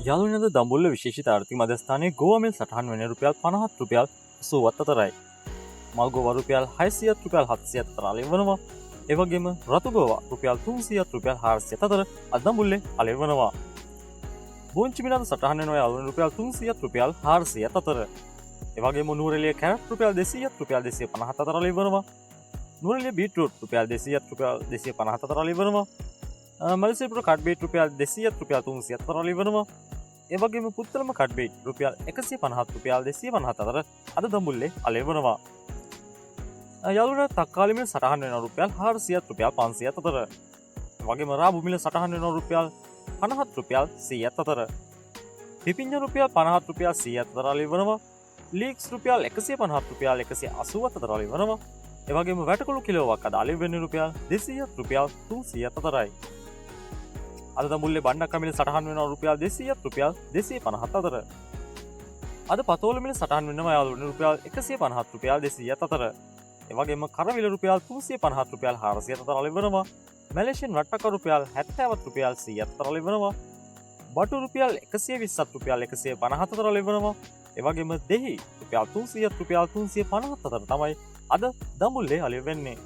යාළුවනද දඹුල්ල විශේෂිත ආර්ථික මධ්‍යස්ථානයේ ගෝවා මිල් සටහන් වෙන්නේ රුපියල් 50ත් රුපියල් 84තරයි. මල් ගෝවා රුපියල් 600ත් රුපියල් 700ත් අලෙවි වෙනවා. ඒ වගේම රතු ගෝවා රුපියල් 300ත් රුපියල් 400ත් අතර අද දඹුල්ලේ අලෙවි වෙනවා. බෝංචි මිලද සටහන් වෙනවා යාළුවනේ රුපියල් 300ත් රුපියල් 400ත් අතර. ඒ වගේම නූරෙලිය කැරට් රුපියල් 200ත් රුපියල් 250ත් අතර අලෙවි වෙනවා. නූරෙලිය බීට්‍රූට් රුපියල් 200ත් රුපියල් 250ත් අතර අලෙවි වෙනවා. මල්සිපුර කට්බේට් රුපියල් 200ත් රුපියල් 300ත් අතර අලෙවි වෙනවා. ඒ වගේම පුත්තලම කට්බේට් රුපියල් 150ත් රුපියල් 250ත් අතර අද දඹුල්ලේ අලෙවි වෙනවා. යාළුවනේ තක්කාලි මිල සටහන් වෙනවා රුපියල් 400ත් රුපියල් 500ත් අතර. ඒ වගේම රාබු මිල සටහන් වෙනවා රුපියල් 50ත් රුපියල් 100ත් අතර. පිපිඤ්ඤ රුපියල් 50ත් රුපියල් 100ත් අතර අලෙවි වෙනවා. ලීක්ස් රුපියල් 150ත් රුපියල් 180ත් අතර අලෙවි වෙනවා. ඒ වගේම වැටකොළු කිලෝවක් අද අලෙවි වෙන්නේ රුපියල් 200ත් රුපියල් 300ත් අතරයි. අද දඹුල්ලේ බණ්ඩක්ක මිල සටහන් වෙනවා රුපියල් 200ත් රුපියල් 250ත් අතර. අද පතෝල මිල සටහන් වෙනවා යාළුවනේ රුපියල් 150ත් රුපියල් 200ත් අතර. ඒ වගේම කරවිල රුපියල් 350ත් රුපියල් 400ත් අතර අලෙවි වෙනවා. මැලේසියන් වට්ටක්ක රුපියල් 70ත් රුපියල් 100ත් අතර අලෙවි වෙනවා. බටු රුපියල් 120ත් රුපියල් 150ත් අතර අලෙවි වෙනවා. ඒ වගේම දෙහි රුපියල් 300ත් රුපියල් 350ත් අතර තමයි අද දඹුල්ලේ අලෙවි වෙන්නේ.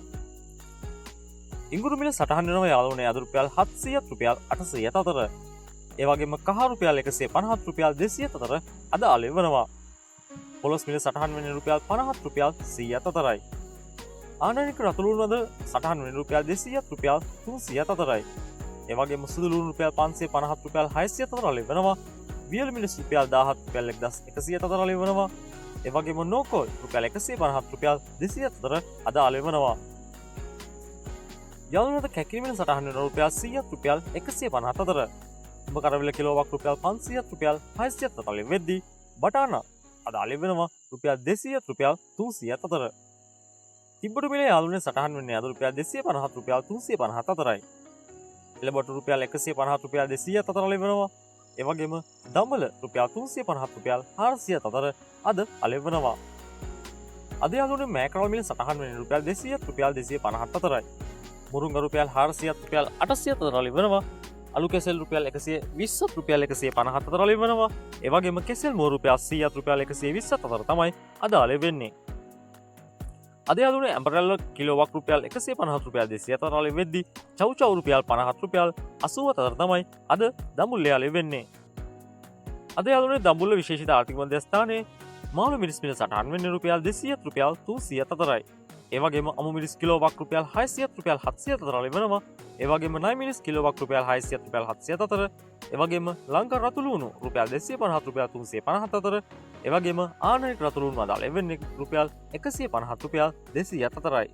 ඉඟුරු මිල සටහන් වෙනවා යාළුවනේ අද රුපියල් 700ත් රුපියල් 800ත් අතර. ඒ වගේම කහ රුපියල් 150ත් රුපියල් 200ත් අතර අද අලෙවි වෙනවා. පොලොස් මිල සටහන් වෙන්නේ රුපියල් 50ත් රුපියල් 100ත් අතරයි. ආනයනික රතු ලුණු අද සටහන් වෙන්නේ රුපියල් 200ත් රුපියල් 300ත් අතරයි. ඒ වගේම සුදු ලුණු රුපියල් 550ත් රුපියල් 600ත් අතර අලෙවි වෙනවා. වියලි මිල රුපියල් 1000ත් රුපියල් 1100ත් අතර අලෙවි වෙනවා. ඒ වගේම නෝකෝල් රුපියල් 150ත් රුපියල් 200ත් අතර අද අලෙවි වෙනවා. යාළුවනද කැකිරිමිල සටහන් වෙන රුපියල් 100ත් රුපියල් 150ත් අතර. උඹ කරවිල කිලෝවක් රුපියල් 500ත් රුපියල් 600ත් අතර අලෙවි වෙද්දී බටානා අද අලෙවි වෙනවා රුපියල් 200ත් රුපියල් 300ත් අතර. තිබ්බඩු මිල යාළුවනේ සටහන් වෙන්නේ අද රුපියල් 250ත් රුපියල් 350ත් අතරයි. එළබටු රුපියල් 150ත් රුපියල් 200ත් අතර අලෙවි වෙනවා. ඒ වගේම දඹල රුපියල් 350ත් රුපියල් 400ත් අතර අද අලෙවි වෙනවා. අද යාළුවනේ මෑකරල් මිල සටහන් වෙන්නේ රුපියල් 200ත් රුපියල් 250ත් අතරයි. මුරුංග රුපියල් 400ත් රුපියල් 800ත් අතර අලෙවි වෙනවා. අලු කෙසෙල් රුපියල් 120ත් රුපියල් 150ත් අතර අලෙවි වෙනවා. ඒ වගේම කෙසෙල් මුව රුපියල් 100ත් රුපියල් 120ත් අතර තමයි අද අලෙවි වෙන්නේ. අද යාළුවනේ ඇම්බරෙල්ල කිලෝවක් රුපියල් 150ත් රුපියල් 200ත් අතර අලෙවි වෙද්දී චව් රුපියල් 50ත් රුපියල් 80ත් අතර තමයි අද දඹුල්ලේ අලෙවි වෙන්නේ. අද යාළුවනේ දඹුල්ල විශේෂිත ආර්ථික මධ්‍යස්ථානයේ මාළු මිරිස් මිල සටහන් වෙන්නේ රුපියල් 200ත් රුපියල් 300ත් අතරයි. ඒ වගේම අමු මිරිස් කිලෝවක් රුපියල් 600ත් රුපියල් 700ත් අතර අලෙවි වෙනවා. ඒ වගේම නයි මිරිස් කිලෝවක් රුපියල් 600ත් රුපියල් 700ත් අතර. ඒ වගේම ලංකා රතු ලුණු රුපියල් 250ත් රුපියල් 350ත් අතර. ඒ වගේම ආනයනික රතු ලුණු අද අලෙවි වෙන්නේ රුපියල් 150ත් රුපියල් 200ත් අතරයි.